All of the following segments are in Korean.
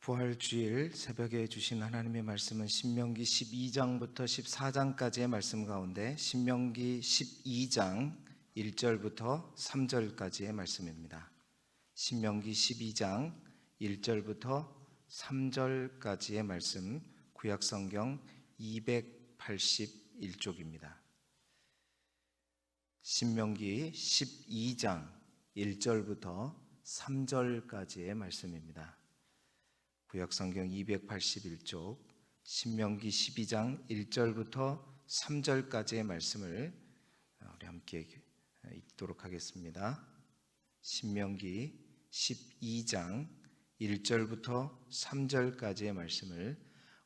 부활주일 새벽에 주신 하나님의 말씀은 신명기 12장부터 14장까지의 말씀 가운데 신명기 12장 1절부터 3절까지의 말씀입니다. 신명기 12장 1절부터 3절까지의 말씀, 구약성경 281쪽입니다. 신명기 12장 1절부터 3절까지의 말씀입니다. 구약성경 281쪽 신명기 12장 1절부터 3절까지의 말씀을 우리 함께 읽도록 하겠습니다. 신명기 12장 1절부터 3절까지의 말씀을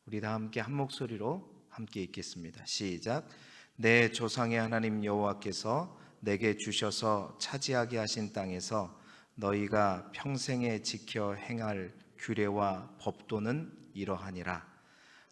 우리 다 함께 한 목소리로 함께 읽겠습니다. 시작. 내 조상의 하나님 여호와께서 내게 주셔서 차지하게 하신 땅에서 너희가 평생에 지켜 행할 규례와 법도는 이러하니라.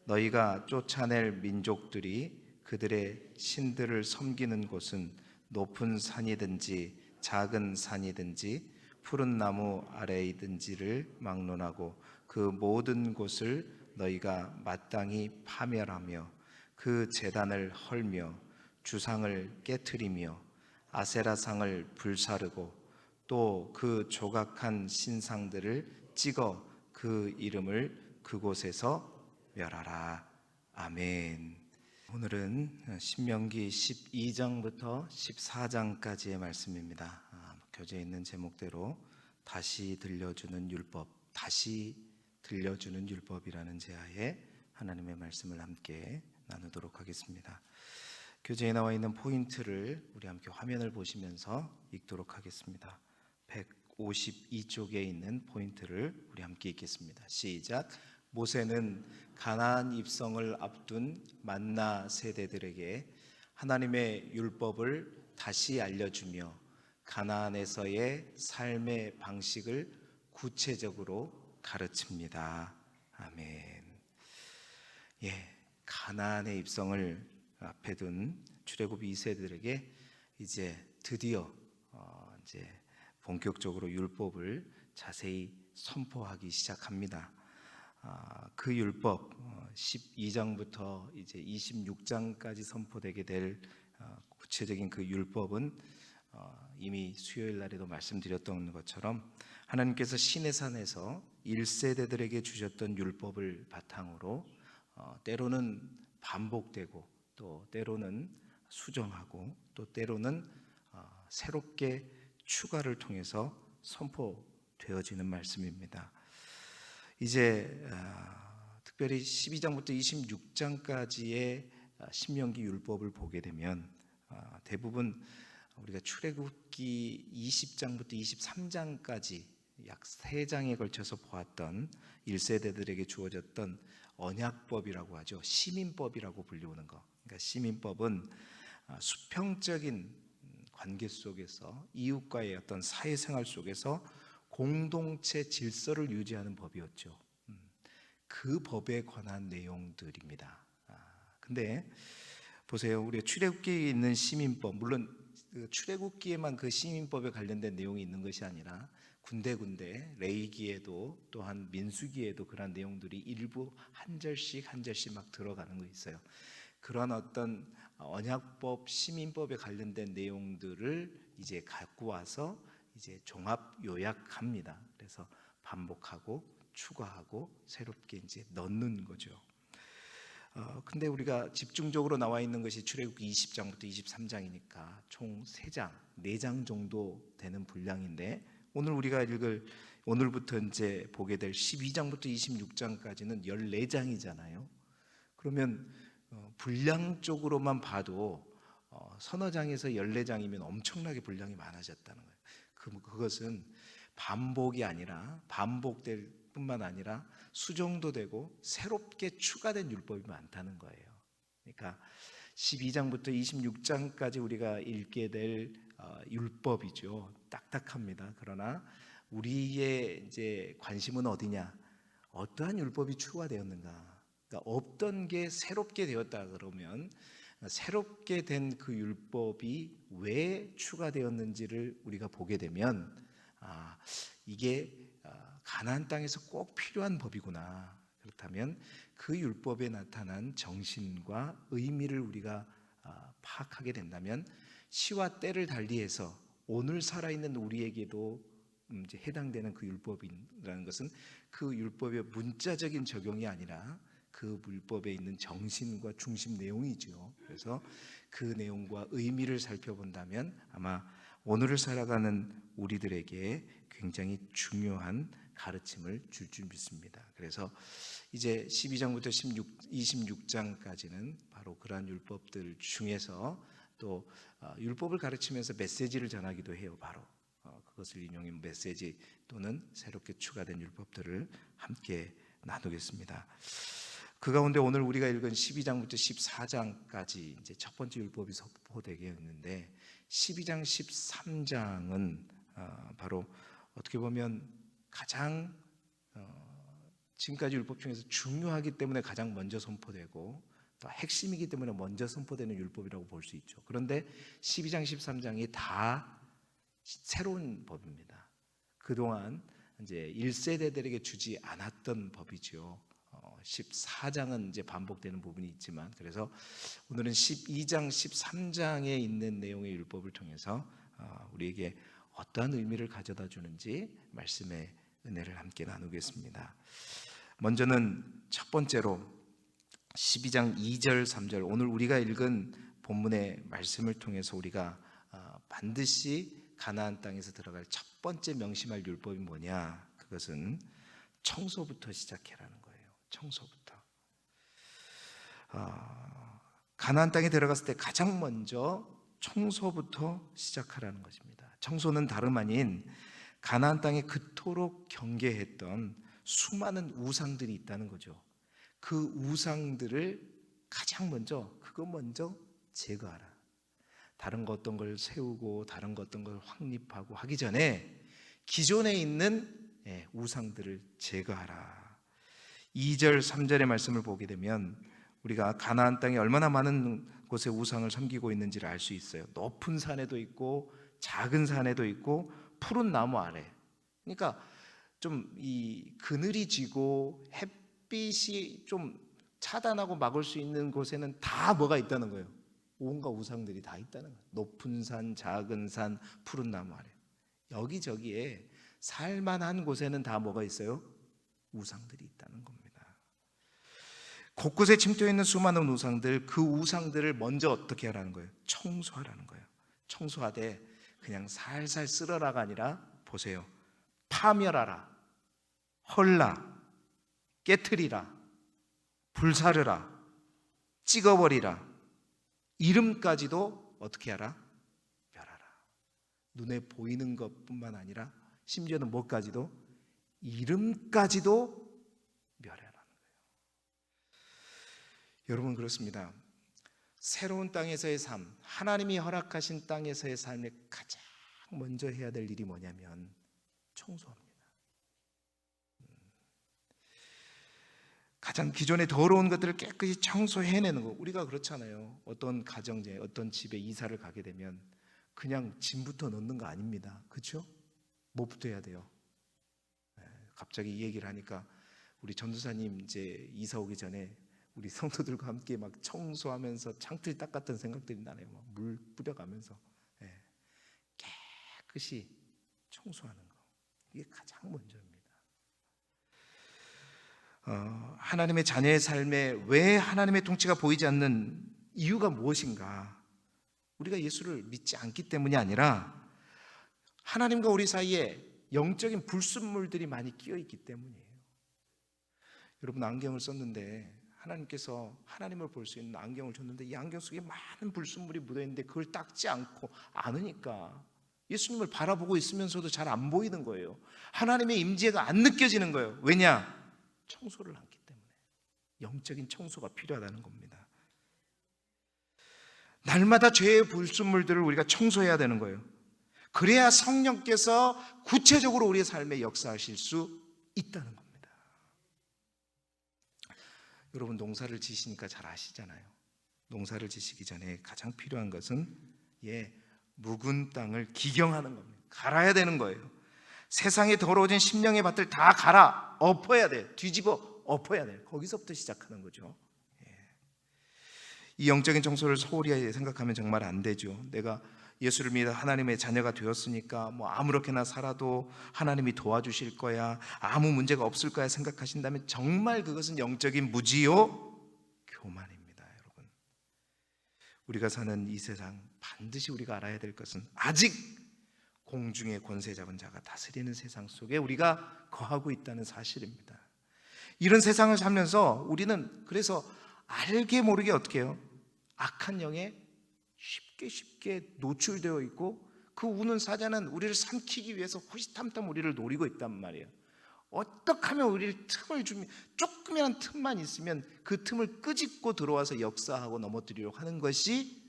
너희가 쫓아낼 민족들이 그들의 신들을 섬기는 곳은 높은 산이든지 작은 산이든지 푸른 나무 아래이든지를 막론하고 그 모든 곳을 너희가 마땅히 파멸하며 그 제단을 헐며 주상을 깨트리며 아세라상을 불사르고 또 그 조각한 신상들을 찍어 그 이름을 그곳에서 멸하라. 아멘. 오늘은 신명기 12장부터 14장까지의 말씀입니다. 교재에 있는 제목대로 다시 들려주는 율법, 다시 들려주는 율법이라는 제하에 하나님의 말씀을 함께 나누도록 하겠습니다. 교재에 나와 있는 포인트를 우리 함께 화면을 보시면서 읽도록 하겠습니다. 152쪽에 있는 포인트를 우리 함께 읽겠습니다. 시작. 모세는 가나안 입성을 앞둔 만나 세대들에게 하나님의 율법을 다시 알려주며 가나안에서의 삶의 방식을 구체적으로 가르칩니다. 아멘. 가나안의 입성을 앞에 둔 출애굽 2세들에게 이제 드디어 본격적으로 율법을 자세히 선포하기 시작합니다. 그 율법 12장부터 이제 26장까지 선포되게 될 구체적인 그 율법은 이미 수요일 날에도 말씀드렸던 것처럼 하나님께서 시내산에서 1세대들에게 주셨던 율법을 바탕으로 때로는 반복되고 또 때로는 수정하고 또 때로는 새롭게 추가를 통해서 선포되어지는 말씀입니다. 이제 특별히 12장부터 26장까지의 신명기 율법을 보게 되면 대부분 우리가 출애굽기 20장부터 23장까지 약 3장에 걸쳐서 보았던 1세대들에게 주어졌던 언약법이라고 하죠. 시민법이라고 불리우는 것. 그러니까 시민법은 수평적인 관계 속에서 이웃과의 어떤 사회생활 속에서 공동체 질서를 유지하는 법이었죠. 그 법에 관한 내용들입니다. 근데 보세요. 우리 출애굽기에 있는 시민법, 물론 출애굽기에만 그 시민법에 관련된 내용이 있는 것이 아니라 군데군데 레위기에도 또한 민수기에도 그런 내용들이 일부 한 절씩 막 들어가는 거 있어요. 그런 어떤 언약법, 시민법에 관련된 내용들을 이제 갖고 와서 이제 종합 요약합니다. 그래서 반복하고 추가하고 새롭게 이제 넣는 거죠. 근데 우리가 집중적으로 나와 있는 것이 출애굽기 20장부터 23장이니까 총 3장, 4장 정도 되는 분량인데 오늘 우리가 읽을 오늘부터 이제 보게 될 12장부터 26장까지는 14장이잖아요. 그러면 분량적으로만 봐도 서너 장에서 14장이면 엄청나게 분량이 많아졌다는 거예요. 그것은 반복이 아니라 반복될 뿐만 아니라 수정도 되고 새롭게 추가된 율법이 많다는 거예요. 그러니까 12장부터 26장까지 우리가 읽게 될 율법이죠. 딱딱합니다. 그러나 우리의 이제 관심은 어디냐? 어떠한 율법이 추가되었는가? 그러니까 없던 게 새롭게 되었다 그러면 새롭게 된 그 율법이 왜 추가되었는지를 우리가 보게 되면 이게 가나안 땅에서 꼭 필요한 법이구나. 그렇다면 그 율법에 나타난 정신과 의미를 우리가 파악하게 된다면 시와 때를 달리해서 오늘 살아있는 우리에게도 이제 해당되는 그 율법이라는 것은 그 율법의 문자적인 적용이 아니라 그 율법에 있는 정신과 중심 내용이죠. 그래서 그 내용과 의미를 살펴본다면 아마 오늘을 살아가는 우리들에게 굉장히 중요한 가르침을 줄 믿습니다. 그래서 이제 12장부터 26장까지는 바로 그러한 율법들 중에서 또 율법을 가르치면서 메시지를 전하기도 해요. 바로 그것을 인용한 메시지 또는 새롭게 추가된 율법들을 함께 나누겠습니다. 그 가운데 오늘 우리가 읽은 12장부터 14장까지 이제 첫 번째 율법이 선포되게 했는데 12장 13장은 바로 어떻게 보면 가장 지금까지 율법 중에서 중요하기 때문에 가장 먼저 선포되고 또 핵심이기 때문에 먼저 선포되는 율법이라고 볼 수 있죠. 그런데 12장 13장이 다 새로운 법입니다. 그동안 이제 1세대들에게 주지 않았던 법이죠. 14장은 이제 반복되는 부분이 있지만 그래서 오늘은 12장 13장에 있는 내용의 율법을 통해서 우리에게 어떠한 의미를 가져다 주는지 말씀의 은혜를 함께 나누겠습니다. 먼저는 첫 번째로 12장 2절 3절 오늘 우리가 읽은 본문의 말씀을 통해서 우리가 반드시 가나안 땅에서 들어갈 첫 번째 명심할 율법이 뭐냐? 그것은 청소부터 시작해라는 거예요. 청소부터. 가나안 땅에 들어갔을 때 가장 먼저 청소부터 시작하라는 것입니다. 청소는 다름 아닌 가나안 땅에 그토록 경계했던 수많은 우상들이 있다는 거죠. 그 우상들을 가장 먼저 제거하라. 다른 거 어떤 걸 세우고 다른 거 어떤 걸 확립하고 하기 전에 기존에 있는 우상들을 제거하라. 2절 3절의 말씀을 보게 되면 우리가 가나안 땅에 얼마나 많은 곳에 우상을 섬기고 있는지를 알 수 있어요. 높은 산에도 있고 작은 산에도 있고 푸른 나무 아래. 그러니까 좀 이 그늘이 지고 햇빛이 좀 차단하고 막을 수 있는 곳에는 다 뭐가 있다는 거예요. 온갖 우상들이 다 있다는 거예요. 높은 산, 작은 산, 푸른 나무 아래. 여기저기에 살만한 곳에는 다 뭐가 있어요? 우상들이 있다는 겁니다. 곳곳에 침투해 있는 수많은 우상들, 그 우상들을 먼저 어떻게 하라는 거예요? 청소하라는 거예요. 청소하되 그냥 살살 쓸어라가 아니라 보세요. 파멸하라, 헐라, 깨트리라, 불사르라, 찍어버리라. 이름까지도 어떻게 하라? 멸하라. 눈에 보이는 것뿐만 아니라 심지어는 뭐까지도? 이름까지도 멸하라는 거예요. 여러분 그렇습니다. 새로운 땅에서의 삶, 하나님이 허락하신 땅에서의 삶에 가장 먼저 해야 될 일이 뭐냐면 청소합니다. 가장 기존에 더러운 것들을 깨끗이 청소해내는 거. 우리가 그렇잖아요. 어떤 가정에 어떤 집에 이사를 가게 되면 그냥 짐부터 넣는 거 아닙니다. 그렇죠? 뭐부터 해야 돼요? 갑자기 이 얘기를 하니까 우리 전도사님 이제 이사 오기 전에 우리 성도들과 함께 막 청소하면서 창틀 닦았던 생각들이 나네요. 막 물 뿌려가면서 깨끗이 청소하는 거. 이게 가장 먼저입니다. 하나님의 자녀의 삶에 왜 하나님의 통치가 보이지 않는 이유가 무엇인가? 우리가 예수를 믿지 않기 때문이 아니라 하나님과 우리 사이에 영적인 불순물들이 많이 끼어 있기 때문이에요. 여러분 안경을 썼는데 하나님께서 하나님을 볼 수 있는 안경을 줬는데 이 안경 속에 많은 불순물이 묻어 있는데 그걸 닦지 않으니까 예수님을 바라보고 있으면서도 잘 안 보이는 거예요. 하나님의 임재가 안 느껴지는 거예요. 왜냐? 청소를 않기 때문에. 영적인 청소가 필요하다는 겁니다. 날마다 죄의 불순물들을 우리가 청소해야 되는 거예요. 그래야 성령께서 구체적으로 우리의 삶에 역사하실 수 있다는 겁니다. 여러분 농사를 지시니까 잘 아시잖아요. 농사를 지시기 전에 가장 필요한 것은 묵은 땅을 기경하는 겁니다. 갈아야 되는 거예요. 세상에 더러워진 심령의 밭을 다 갈아 엎어야 돼. 뒤집어 엎어야 돼. 거기서부터 시작하는 거죠. 이 영적인 청소를 소홀히 생각하면 정말 안 되죠. 내가 예수를 믿어 하나님의 자녀가 되었으니까 뭐 아무렇게나 살아도 하나님이 도와주실 거야, 아무 문제가 없을 거야 생각하신다면 정말 그것은 영적인 무지요 교만입니다. 여러분, 우리가 사는 이 세상 반드시 우리가 알아야 될 것은 아직 공중의 권세 잡은 자가 다스리는 세상 속에 우리가 거하고 있다는 사실입니다. 이런 세상을 살면서 우리는 그래서 알게 모르게 어떻게 해요? 악한 영에 쉽게 노출되어 있고, 그 우는 사자는 우리를 삼키기 위해서 호시탐탐 우리를 노리고 있단 말이에요. 어떻게 하면 우리를 틈을 주면, 조금이란 틈만 있으면 그 틈을 끄집고 들어와서 역사하고 넘어뜨리려고 하는 것이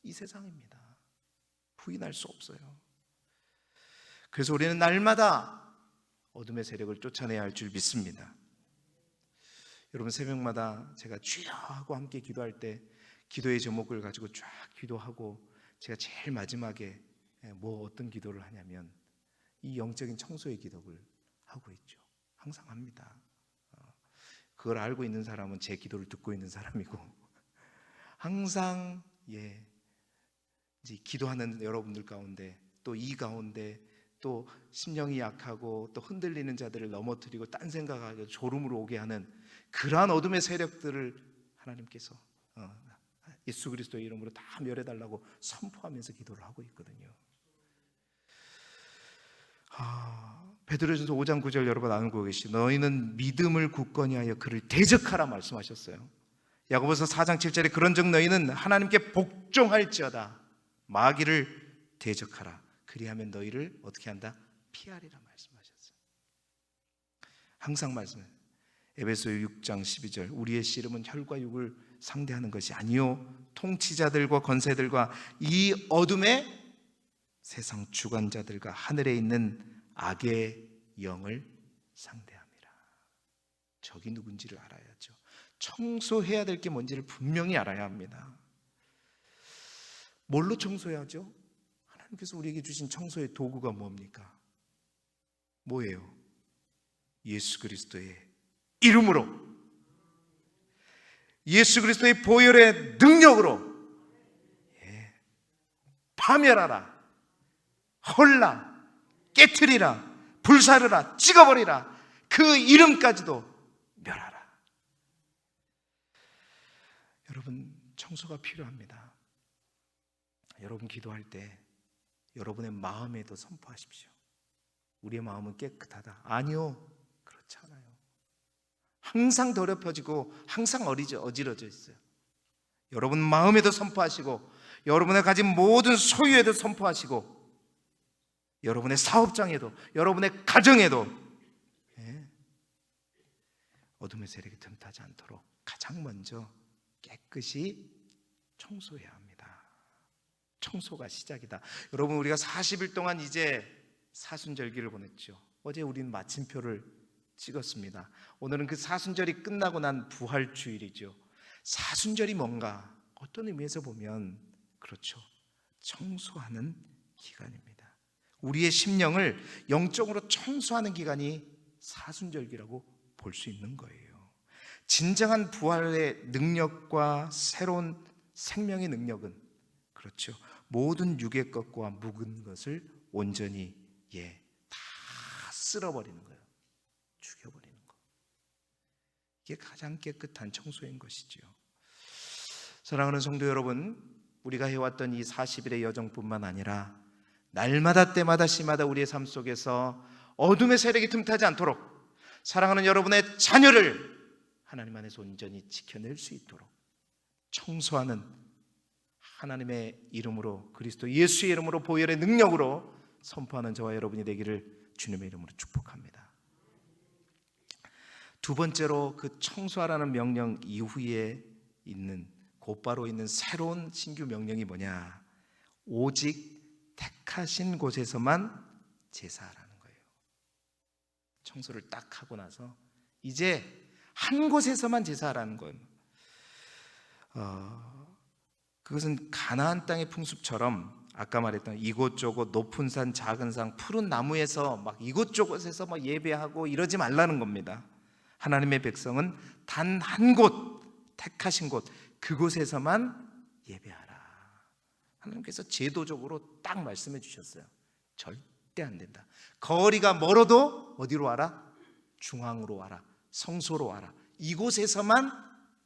이 세상입니다. 부인할 수 없어요. 그래서 우리는 날마다 어둠의 세력을 쫓아내야 할 줄 믿습니다. 여러분, 새벽마다 제가 주여 하고 함께 기도할 때 기도의 제목을 가지고 쫙 기도하고, 제가 제일 마지막에 어떤 기도를 하냐면 이 영적인 청소의 기도를 하고 있죠. 항상 합니다. 그걸 알고 있는 사람은 제 기도를 듣고 있는 사람이고, 항상 이제 기도하는 여러분들 가운데, 또 이 가운데 또 심령이 약하고 또 흔들리는 자들을 넘어뜨리고 딴 생각하고 졸음으로 오게 하는 그러한 어둠의 세력들을 하나님께서 예수 그리스도의 이름으로 다 멸해달라고 선포하면서 기도를 하고 있거든요. 베드로전서 5장 9절 여러분 나누고 계시죠. 너희는 믿음을 굳건히 하여 그를 대적하라 말씀하셨어요. 야고보서 4장 7절에 그런즉 너희는 하나님께 복종할지어다 마귀를 대적하라 그리하면 너희를 어떻게 한다? 피하리라 말씀하셨어요. 항상 말씀해요. 에베소 6장 12절 우리의 씨름은 혈과 육을 상대하는 것이 아니요 통치자들과 권세들과 이 어둠의 세상 주관자들과 하늘에 있는 악의 영을 상대합니다. 적이 누군지를 알아야죠. 청소해야 될 게 뭔지를 분명히 알아야 합니다. 뭘로 청소해야죠? 하나님께서 우리에게 주신 청소의 도구가 뭡니까? 뭐예요? 예수 그리스도의 이름으로, 예수 그리스도의 보혈의 능력으로 파멸하라, 헐라, 깨트리라, 불사르라, 찍어버리라, 그 이름까지도 멸하라. 여러분, 청소가 필요합니다. 여러분 기도할 때 여러분의 마음에도 선포하십시오. 우리의 마음은 깨끗하다. 아니요, 그렇지 않아요. 항상 더럽혀지고 항상 어지러져 있어요. 여러분 마음에도 선포하시고, 여러분의 가진 모든 소유에도 선포하시고, 여러분의 사업장에도, 여러분의 가정에도 어둠의 세력이 틈타지 않도록 가장 먼저 깨끗이 청소해야 합니다. 청소가 시작이다. 여러분, 우리가 40일 동안 이제 사순절기를 보냈죠. 어제 우리는 마침표를 찍었습니다. 오늘은 그 사순절이 끝나고 난 부활주일이죠. 사순절이 뭔가? 어떤 의미에서 보면 그렇죠, 청소하는 기간입니다. 우리의 심령을 영적으로 청소하는 기간이 사순절기라고 볼 수 있는 거예요. 진정한 부활의 능력과 새로운 생명의 능력은 그렇죠, 모든 육의 것과 묵은 것을 온전히 다 쓸어버리는 거예요. 죽여버리는 거. 이게 가장 깨끗한 청소인 것이죠. 사랑하는 성도 여러분, 우리가 해왔던 이 40일의 여정뿐만 아니라 날마다 때마다 시마다 우리의 삶 속에서 어둠의 세력이 틈타지 않도록 사랑하는 여러분의 자녀를 하나님 안에서 온전히 지켜낼 수 있도록 청소하는 하나님의 이름으로, 그리스도 예수의 이름으로, 보혈의 능력으로 선포하는 저와 여러분이 되기를 주님의 이름으로 축복합니다. 두 번째로, 그 청소하라는 명령 이후에 있는, 곧바로 있는 새로운 신규 명령이 뭐냐? 오직 택하신 곳에서만 제사하라는 거예요. 청소를 딱 하고 나서 이제 한 곳에서만 제사하라는 거예요. 그것은 가나안 땅의 풍습처럼 아까 말했던 이곳저곳 높은 산 작은 산 푸른 나무에서 막 이곳저곳에서 막 예배하고 이러지 말라는 겁니다. 하나님의 백성은 단 한 곳, 택하신 곳, 그곳에서만 예배하라. 하나님께서 제도적으로 딱 말씀해 주셨어요. 절대 안 된다. 거리가 멀어도 어디로 와라? 중앙으로 와라. 성소로 와라. 이곳에서만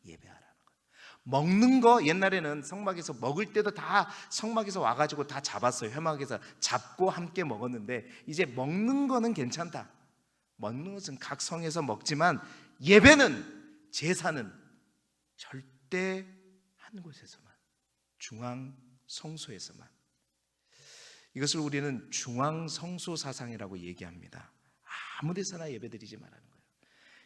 예배하라는 거예요. 먹는 거, 옛날에는 성막에서 먹을 때도 다 성막에서 와가지고 다 잡았어요. 회막에서 잡고 함께 먹었는데 이제 먹는 거는 괜찮다. 먹는 것은 각 성에서 먹지만 예배는, 제사는 절대 한 곳에서만, 중앙 성소에서만. 이것을 우리는 중앙 성소 사상이라고 얘기합니다. 아무 데서나 예배드리지 말라는 거예요.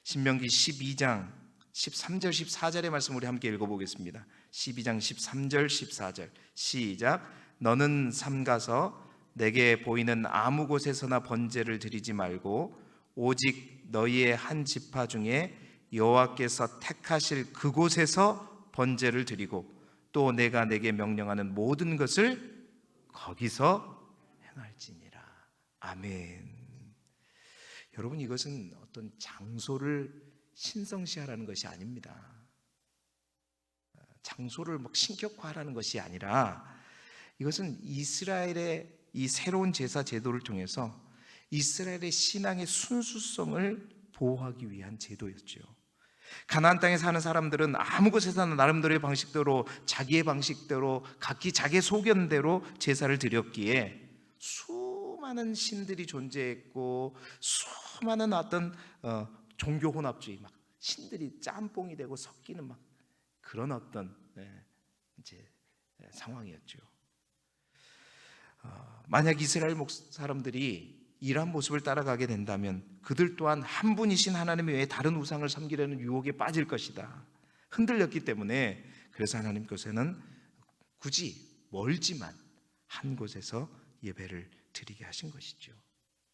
신명기 12장 13절 14절의 말씀 우리 함께 읽어보겠습니다. 12장 13절 14절 시작. 너는 삼가서 내게 보이는 아무 곳에서나 번제를 드리지 말고 오직 너희의 한 지파 중에 여호와께서 택하실 그곳에서 번제를 드리고 또 내가 내게 명령하는 모든 것을 거기서 행할지니라. 아멘. 여러분, 이것은 어떤 장소를 신성시하라는 것이 아닙니다. 장소를 막 신격화하라는 것이 아니라 이것은 이스라엘의 이 새로운 제사 제도를 통해서 이스라엘의 신앙의 순수성을 보호하기 위한 제도였죠. 가나안 땅에 사는 사람들은 아무 곳에서나 나름대로의 방식대로, 자기의 방식대로, 각기 자기의 소견대로 제사를 드렸기에 수많은 신들이 존재했고 수많은 어떤 종교 혼합주의, 막 신들이 짬뽕이 되고 섞이는 막 그런 어떤 이제 상황이었죠. 만약 이스라엘 사람들이 이러한 모습을 따라가게 된다면 그들 또한 한 분이신 하나님 외에 다른 우상을 섬기려는 유혹에 빠질 것이다. 흔들렸기 때문에 그래서 하나님께서는 굳이 멀지만 한 곳에서 예배를 드리게 하신 것이죠.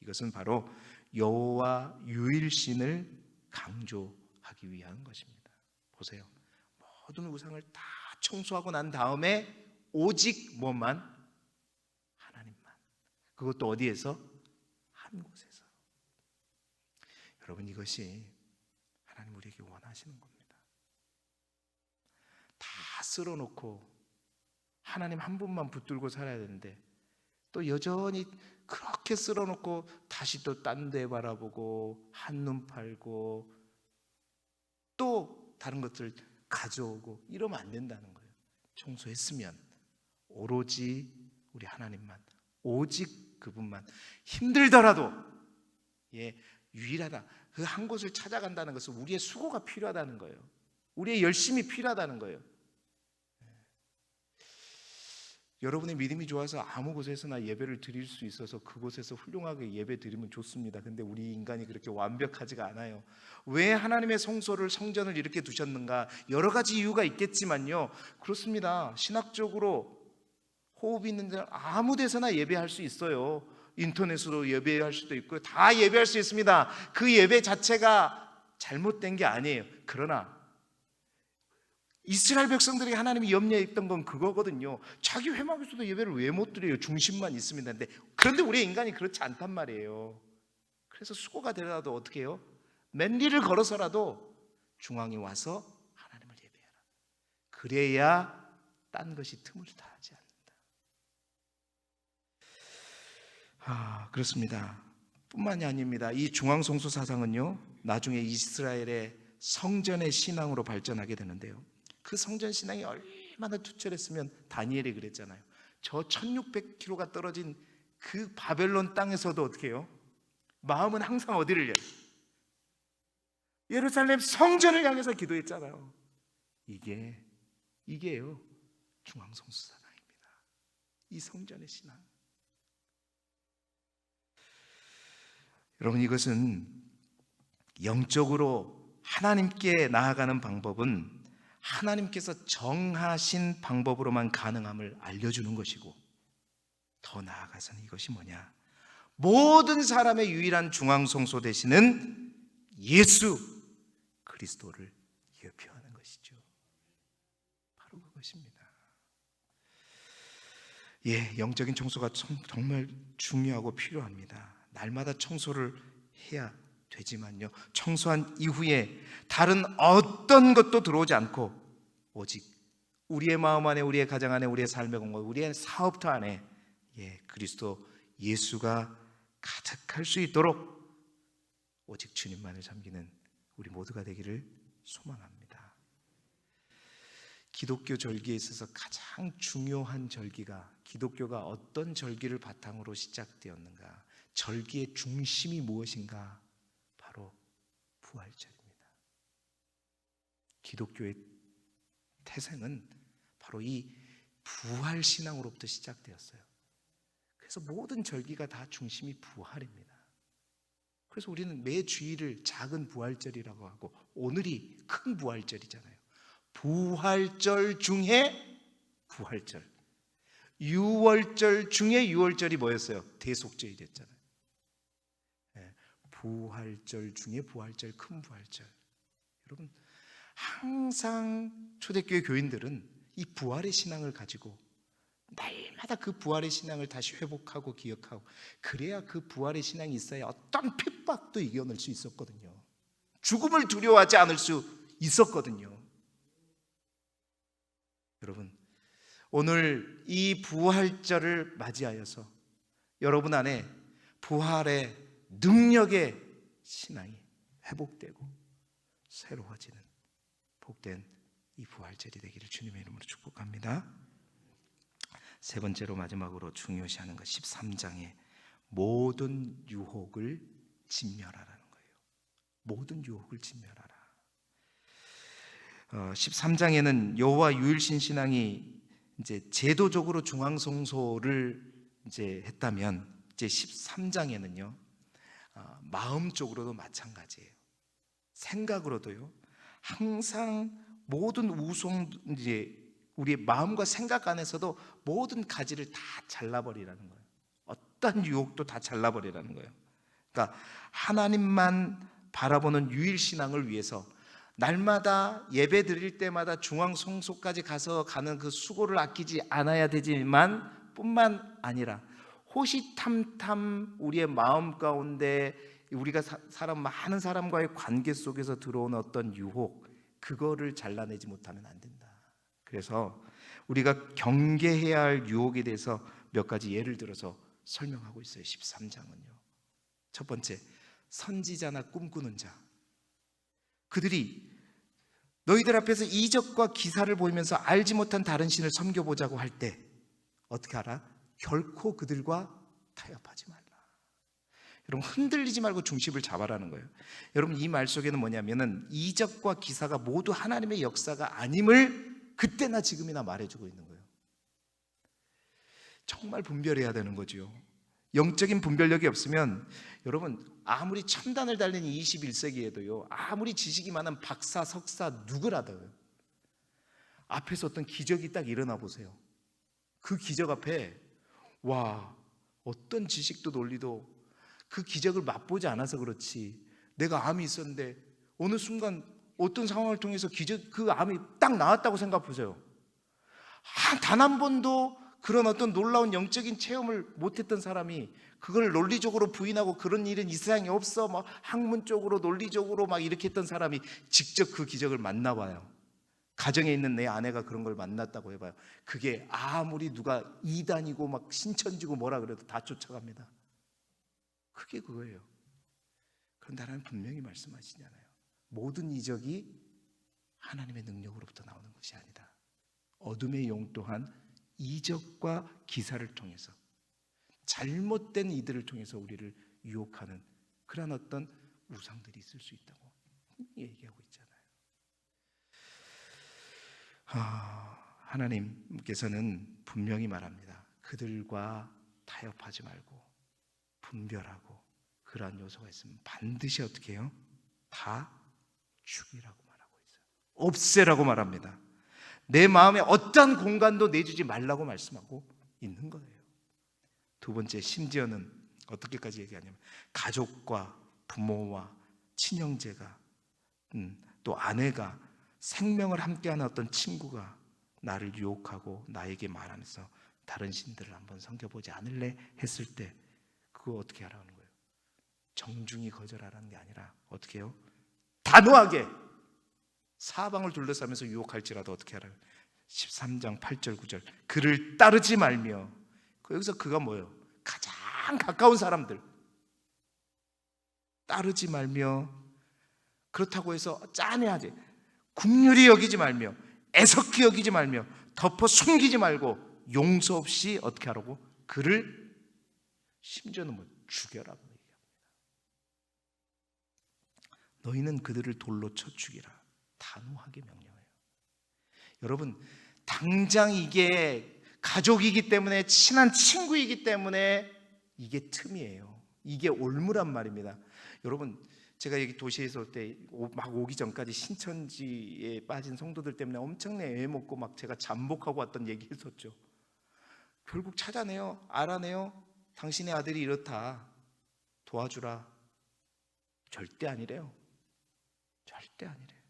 이것은 바로 여호와 유일신을 강조하기 위한 것입니다. 보세요. 모든 우상을 다 청소하고 난 다음에 오직 뭐만? 하나님만. 그것도 어디에서? 한 곳에서. 여러분, 이것이 하나님 우리에게 원하시는 겁니다. 다 쓸어놓고 하나님 한 분만 붙들고 살아야 되는데 또 여전히 그렇게 쓸어놓고 다시 또 딴 데 바라보고 한눈 팔고 또 다른 것들 가져오고 이러면 안 된다는 거예요. 청소했으면 오로지 우리 하나님만, 오직 그분만, 힘들더라도 유일하다. 그 한 곳을 찾아간다는 것은 우리의 수고가 필요하다는 거예요. 우리의 열심이 필요하다는 거예요. 여러분의 믿음이 좋아서 아무 곳에서나 예배를 드릴 수 있어서 그곳에서 훌륭하게 예배 드리면 좋습니다. 근데 우리 인간이 그렇게 완벽하지가 않아요. 왜 하나님의 성소를, 성전을 이렇게 두셨는가? 여러 가지 이유가 있겠지만요, 그렇습니다. 신학적으로 호흡이 있는 데는 아무 데서나 예배할 수 있어요. 인터넷으로 예배할 수도 있고 다 예배할 수 있습니다. 그 예배 자체가 잘못된 게 아니에요. 그러나 이스라엘 백성들에게 하나님이 염려했던 건 그거거든요. 자기 회막에서도 예배를 왜 못 드려요? 중심만 있습니다. 그런데 우리 인간이 그렇지 않단 말이에요. 그래서 수고가 되더라도 어떻게 해요? 맨리를 걸어서라도 중앙에 와서 하나님을 예배하라. 그래야 딴 것이 틈을 타지 않는다. 그렇습니다. 뿐만이 아닙니다. 이 중앙성소 사상은요, 나중에 이스라엘의 성전의 신앙으로 발전하게 되는데요, 그 성전 신앙이 얼마나 투철했으면 다니엘이 그랬잖아요. 저 1600km가 떨어진 그 바벨론 땅에서도 어떻게 해요? 마음은 항상 어디를 해요? 예루살렘 성전을 향해서 기도했잖아요. 이게요, 중앙성소 사상입니다. 이 성전의 신앙. 여러분, 이것은 영적으로 하나님께 나아가는 방법은 하나님께서 정하신 방법으로만 가능함을 알려주는 것이고, 더 나아가서는 이것이 뭐냐? 모든 사람의 유일한 중앙성소 되시는 예수 그리스도를 예표하는 것이죠. 바로 그것입니다. 영적인 청소가 정말 중요하고 필요합니다. 날마다 청소를 해야 되지만요, 청소한 이후에 다른 어떤 것도 들어오지 않고 오직 우리의 마음 안에, 우리의 가정 안에, 우리의 삶의 공간, 우리의 사업터 안에 그리스도 예수가 가득할 수 있도록 오직 주님만을 섬기는 우리 모두가 되기를 소망합니다. 기독교 절기에 있어서 가장 중요한 절기가, 기독교가 어떤 절기를 바탕으로 시작되었는가, 절기의 중심이 무엇인가? 바로 부활절입니다. 기독교의 태생은 바로 이 부활신앙으로부터 시작되었어요. 그래서 모든 절기가 다 중심이 부활입니다. 그래서 우리는 매 주일을 작은 부활절이라고 하고, 오늘이 큰 부활절이잖아요. 부활절 중에 부활절, 유월절 중에 유월절이 뭐였어요? 대속절이 됐잖아요. 부활절 중에 부활절, 큰 부활절. 여러분, 항상 초대교회 교인들은 이 부활의 신앙을 가지고 날마다 그 부활의 신앙을 다시 회복하고 기억하고, 그래야 그 부활의 신앙이 있어야 어떤 핍박도 이겨낼 수 있었거든요. 죽음을 두려워하지 않을 수 있었거든요. 여러분, 오늘 이 부활절을 맞이하여서 여러분 안에 부활의 능력의 신앙이 회복되고 새로워지는 복된 이 부활절이 되기를 주님의 이름으로 축복합니다. 세 번째로, 마지막으로 중요시하는 것, 13장의 모든 유혹을 진멸하라는 거예요. 모든 유혹을 진멸하라. 13장에는 여호와 유일신 신앙이 이제 제도적으로 중앙성소를 이제 했다면, 이제 13장에는요 마음적으로도 마찬가지예요. 생각으로도요, 항상 모든 이제 우리의 마음과 생각 안에서도 모든 가지를 다 잘라버리라는 거예요. 어떤 유혹도 다 잘라버리라는 거예요. 그러니까 하나님만 바라보는 유일신앙을 위해서 날마다 예배 드릴 때마다 중앙성소까지 가는 그 수고를 아끼지 않아야 되지만, 뿐만 아니라 호시탐탐 우리의 마음 가운데 우리가 많은 사람과의 관계 속에서 들어오는 어떤 유혹, 그거를 잘라내지 못하면 안 된다. 그래서 우리가 경계해야 할 유혹에 대해서 몇 가지 예를 들어서 설명하고 있어요. 13장은요. 첫 번째, 선지자나 꿈꾸는 자. 그들이 너희들 앞에서 이적과 기사를 보이면서 알지 못한 다른 신을 섬겨보자고 할 때 어떻게 하라? 결코 그들과 타협하지 말라. 여러분, 흔들리지 말고 중심을 잡아라는 거예요. 여러분, 이 말 속에는 뭐냐면은 이적과 기사가 모두 하나님의 역사가 아님을 그때나 지금이나 말해주고 있는 거예요. 정말 분별해야 되는 거죠. 영적인 분별력이 없으면 여러분, 아무리 첨단을 달린 21세기에도요 아무리 지식이 많은 박사, 석사 누구라도요 앞에서 어떤 기적이 딱 일어나 보세요. 그 기적 앞에 어떤 지식도 논리도 그 기적을 맛보지 않아서 그렇지, 내가 암이 있었는데 어느 순간 어떤 상황을 통해서 그 암이 딱 나왔다고 생각해 보세요. 단 한 번도 그런 어떤 놀라운 영적인 체험을 못했던 사람이 그걸 논리적으로 부인하고 그런 일은 이 세상에 없어 막 학문적으로 논리적으로 막 이렇게 했던 사람이 직접 그 기적을 만나봐요. 가정에 있는 내 아내가 그런 걸 만났다고 해봐요. 그게 아무리 누가 이단이고 막 신천지고 뭐라 그래도 다 쫓아갑니다. 그게 그거예요. 그런데 하나님 분명히 말씀하시잖아요. 모든 이적이 하나님의 능력으로부터 나오는 것이 아니다. 어둠의 용 또한 이적과 기사를 통해서, 잘못된 이들을 통해서 우리를 유혹하는 그런 어떤 우상들이 있을 수 있다고 얘기하고 있잖아요. 하나님께서는 분명히 말합니다. 그들과 타협하지 말고 분별하고, 그러한 요소가 있으면 반드시 어떻게 해요? 다 죽이라고 말하고 있어요. 없애라고 말합니다. 내 마음에 어떤 공간도 내주지 말라고 말씀하고 있는 거예요. 두 번째, 심지어는 어떻게까지 얘기하냐면 가족과 부모와 친형제가 또 아내가 생명을 함께하는 어떤 친구가 나를 유혹하고 나에게 말하면서 다른 신들을 한번 섬겨보지 않을래 했을 때 그거 어떻게 하라는 거예요? 정중히 거절하라는 게 아니라 어떻게 해요? 단호하게 사방을 둘러싸면서 유혹할지라도 어떻게 하라는 거예요? 13장 8절 9절 그를 따르지 말며. 여기서 그가 뭐예요? 가장 가까운 사람들 따르지 말며, 그렇다고 해서 짠해하지, 긍휼히 여기지 말며, 애석히 여기지 말며, 덮어 숨기지 말고 용서 없이 어떻게 하라고? 그를 심지어는 뭐 죽여라고 얘기합니다. 너희는 그들을 돌로 쳐 죽이라. 단호하게 명령해요. 여러분, 당장 이게 가족이기 때문에, 친한 친구이기 때문에 이게 틈이에요. 이게 올무란 말입니다. 여러분, 제가 여기 도시에서 올 때 막 오기 전까지 신천지에 빠진 성도들 때문에 엄청나게 애먹고 막 제가 잠복하고 왔던 얘기 했었죠. 결국 찾아내요. 알아내요. 당신의 아들이 이렇다. 도와주라. 절대 아니래요. 절대 아니래요.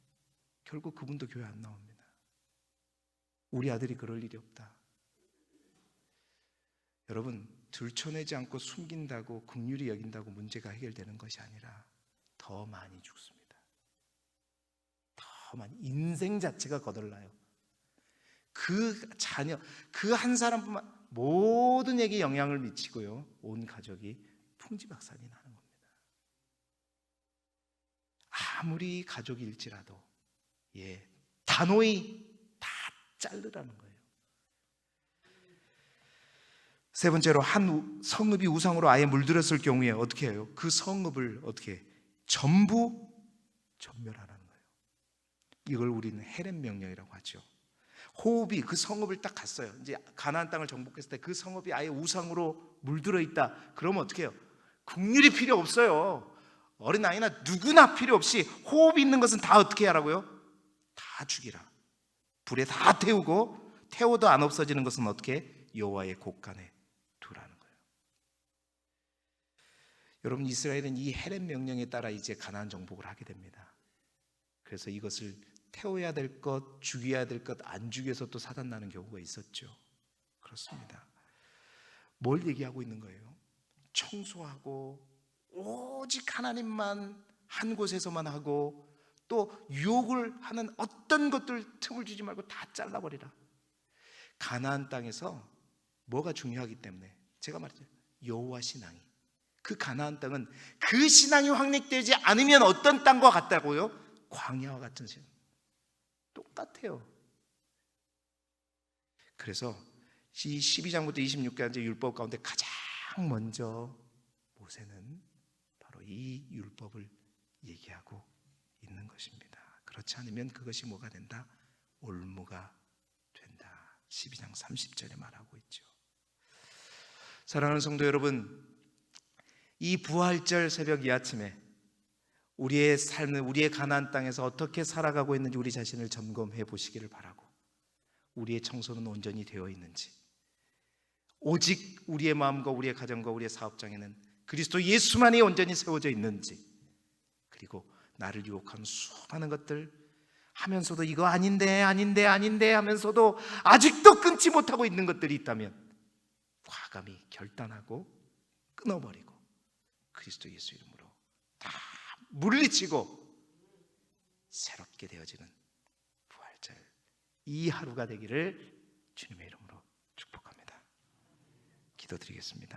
결국 그분도 교회 안 나옵니다. 우리 아들이 그럴 일이 없다. 여러분, 들춰내지 않고 숨긴다고, 긍휼히 여긴다고 문제가 해결되는 것이 아니라 더 많이 죽습니다. 더 많이, 인생 자체가 거덜나요. 그 자녀, 그 한 사람뿐만, 모든 에게 영향을 미치고요, 온 가족이 풍지박산이 나는 겁니다. 아무리 가족일지라도 단호히 다 자르라는 거예요. 세 번째로, 한 성읍이 우상으로 아예 물들었을 경우에 어떻게 해요? 그 성읍을 어떻게 전부 전멸하라는 거예요. 이걸 우리는 헤렘 명령이라고 하죠. 호흡이 그 성읍을 딱 갔어요. 이제 가나안 땅을 정복했을 때 그 성읍이 아예 우상으로 물들어 있다. 그러면 어떻게 해요? 긍휼이 필요 없어요. 어린아이나 누구나 필요 없이 호흡이 있는 것은 다 어떻게 하라고요? 다 죽이라. 불에 다 태우고, 태워도 안 없어지는 것은 어떻게? 여호와의 곳간에 두라는 거예요. 여러분, 이스라엘은 이 헤렘 명령에 따라 이제 가나안 정복을 하게 됩니다. 그래서 이것을 태워야 될 것, 죽여야 될 것 안 죽여서 또 사단 나는 경우가 있었죠. 그렇습니다. 뭘 얘기하고 있는 거예요? 청소하고 오직 하나님만 한 곳에서만 하고, 또 유혹을 하는 어떤 것들 틈을 주지 말고 다 잘라버리라. 가나안 땅에서 뭐가 중요하기 때문에, 제가 말했죠, 여호와 신앙이, 그 가나안 땅은 그 신앙이 확립되지 않으면 어떤 땅과 같다고요? 광야와 같은 신앙. 똑같아요. 그래서 이 12장부터 26장까지 율법 가운데 가장 먼저 모세는 바로 이 율법을 얘기하고 있는 것입니다. 그렇지 않으면 그것이 뭐가 된다? 올무가 된다. 12장 30절에 말하고 있죠. 사랑하는 성도 여러분, 이 부활절 새벽 이 아침에 우리의 삶을, 우리의 가나안 땅에서 어떻게 살아가고 있는지 우리 자신을 점검해 보시기를 바라고, 우리의 청소는 온전히 되어 있는지, 오직 우리의 마음과 우리의 가정과 우리의 사업장에는 그리스도 예수만이 온전히 세워져 있는지, 그리고 나를 유혹하는 수많은 것들 하면서도 이거 아닌데 하면서도 아직도 끊지 못하고 있는 것들이 있다면 과감히 결단하고 끊어버리고 그리스도 예수 이름으로 다 물리치고 새롭게 되어지는 부활절, 이 하루가 되기를 주님의 이름으로 축복합니다. 기도드리겠습니다.